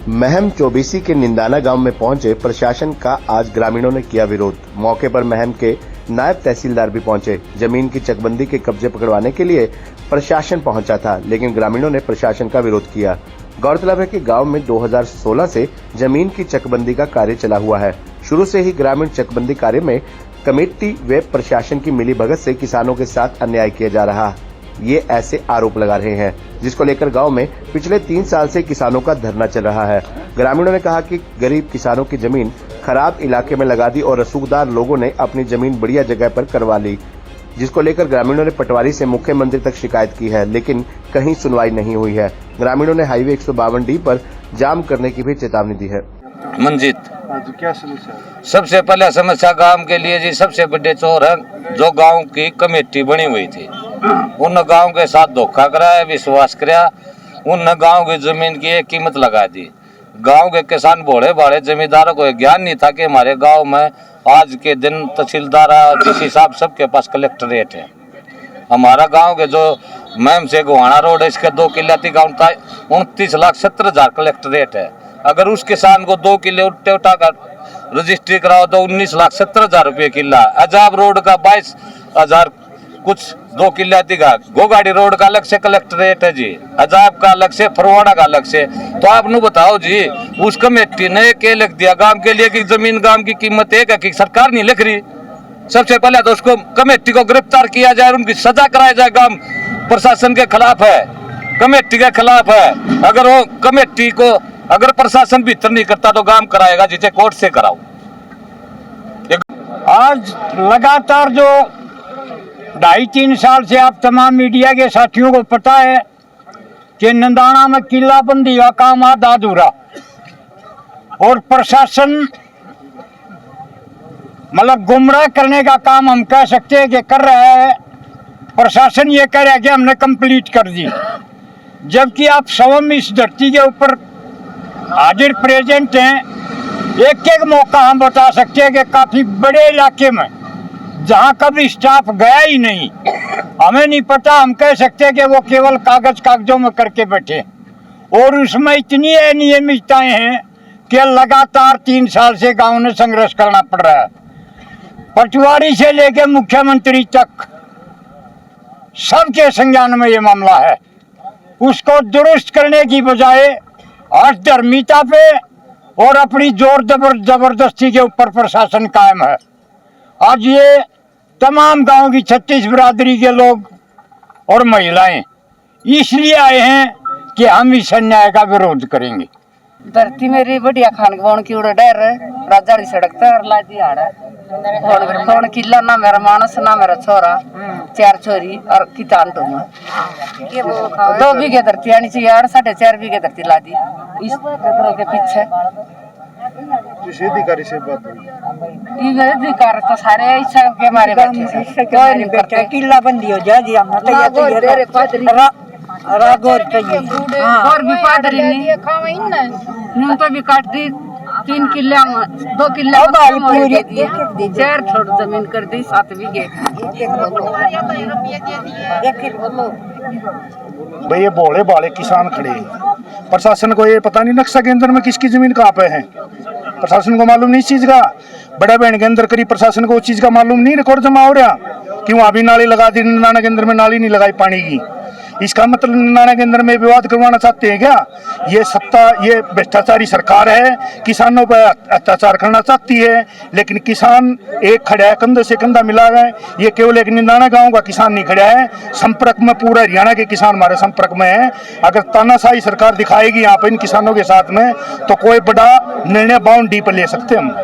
महम चौबीसी के निंदाना गांव में पहुंचे प्रशासन का आज ग्रामीणों ने किया विरोध। मौके पर महम के नायब तहसीलदार भी पहुंचे। जमीन की चकबंदी के कब्जे पकड़वाने के लिए प्रशासन पहुंचा था, लेकिन ग्रामीणों ने प्रशासन का विरोध किया। गौरतलब है कि गांव में 2016 से जमीन की चकबंदी का कार्य चला हुआ है। शुरू से ही ग्रामीण चकबंदी कार्य में कमेटी व प्रशासन की मिलीभगत से किसानों के साथ अन्याय किया जा रहा है, ये ऐसे आरोप लगा रहे हैं, जिसको लेकर गांव में पिछले 3 साल से किसानों का धरना चल रहा है। ग्रामीणों ने कहा कि गरीब किसानों की जमीन खराब इलाके में लगा दी और रसूखदार लोगों ने अपनी जमीन बढ़िया जगह पर करवा ली, जिसको लेकर ग्रामीणों ने पटवारी से मुख्यमंत्री तक शिकायत की है, लेकिन कहीं सुनवाई नहीं हुई है। ग्रामीणों ने हाईवे 152D पर जाम करने की भी चेतावनी दी है। मंजित, क्या समस्या? सबसे पहले समस्या गांव के लिए जी सबसे बड़े चोर है जो गांव की कमेटी बनी हुई थी, उन गांव के साथ धोखा कराया, विश्वास कराया, उन गांव की जमीन की एक कीमत लगा दी। गांव के किसान भोले भाले जमींदारों को ज्ञान नहीं था कि हमारे गांव में आज के दिन तहसीलदार डीसी साहब सबके पास कलेक्टरेट है। हमारा गांव के जो महम से गोहाना रोड है, इसके 2 किले गाँव था, 29,70,000 कलेक्टरेट है। अगर उस किसान को 2 किले उल्टा का रजिस्ट्री कराओ तो 19,70,000 रुपये किला। अजाब रोड का 22,000 कुछ 2 किले का। गोगाड़ी रोड का अलग से कलेक्टरेट है जी, अजाब का अलग से, फरवाड़ा का अलग से। तो आप नु बताओ जी, उस कमेटी ने क्या लिख दिया गांव के लिए कि जमीन गांव की कीमत एक है कि सरकार नहीं लिख रही। सबसे पहले तो उसको कमेटी को गिरफ्तार किया जाए, उनकी सजा कराया जाए। गांव प्रशासन के खिलाफ है, कमेटी के खिलाफ है। अगर वो कमेटी को अगर प्रशासन भीतर नहीं करता तो काम कराएगा, जिसे कोर्ट से कराओ। आज लगातार जो 2.5-3 साल से आप तमाम मीडिया के साथियों को पता है कि निंदाना में किलाबंदी का काम आधा अधूरा, और प्रशासन मतलब गुमराह करने का काम हम कह सकते हैं कि कर रहा है। प्रशासन ये कह रहा है कि हमने कंप्लीट कर दी, जबकि आप स्वयं इस धरती के ऊपर हाजिर प्रेजेंट हैं। एक मौका हम बता सकते हैं कि काफी बड़े इलाके में जहां कभी स्टाफ गया ही नहीं, हमें नहीं पता, हम कह सकते हैं कि वो केवल कागजों में करके बैठे, और उसमें इतनी अनियमितताएं हैं कि लगातार 3 साल से गांव ने संघर्ष करना पड़ रहा है। पटवारी से लेकर मुख्यमंत्री तक सबके संज्ञान में ये मामला है। उसको दुरुस्त करने की बजाय आज धर्मिता पे और अपनी जोर जबरदस्ती के ऊपर प्रशासन कायम है। आज ये तमाम गांव की 36 बिरादरी के लोग और महिलाएं इसलिए आए हैं कि हम इस अन्याय का विरोध करेंगे। धरती मेरी बढ़िया खान कौन की उड़ डर राजा की सड़क तर लादी हाड़ कौन किला ना मेरा मानस ना मेरा छोरा, 4 छोरी और किसान तुम 2 बीघे धरती आनी चाहिए, 4.5 बीघे धरती लादी इस के पीछे। अधिकारी से बात हुई? ये अधिकार तो सारे इच्छा के मारे बैठे हैं, कोई नहीं करते। किला बंदी हो जाए जी, हम और भी पादरी नहीं तो भी काट दी। 3 किले 2 किले 4 छोड़ जमीन कर दी 7 बीघे। भाई ये भोले भाले किसान खड़े हैं, प्रशासन को ये पता नहीं नक्शा के अंदर में किसकी जमीन कहाँ पे है। प्रशासन को मालूम नहीं इस चीज का। बड़े बहन के अंदर करीब प्रशासन को उस चीज का मालूम नहीं, रिकॉर्ड जमा हो रहा क्यों अभी नाली लगा दी, निंदाना के अंदर में नाली नहीं लगाई पानी की। इसका मतलब निंदाना के अंदर में विवाद करवाना चाहते हैं क्या? ये सत्ता, ये भ्रष्टाचारी सरकार है, किसानों पर अत्याचार करना चाहती है। लेकिन किसान एक खड़ा है, कंधे से कंधा मिला है। ये केवल एक निंदाना गांव का किसान नहीं खड़ा है, संपर्क में पूरा हरियाणा के किसान हमारे संपर्क में है। अगर तानाशाही सरकार दिखाएगी यहाँ पे इन किसानों के साथ में, तो कोई बड़ा निर्णय बाउंड डी पर ले सकते हम।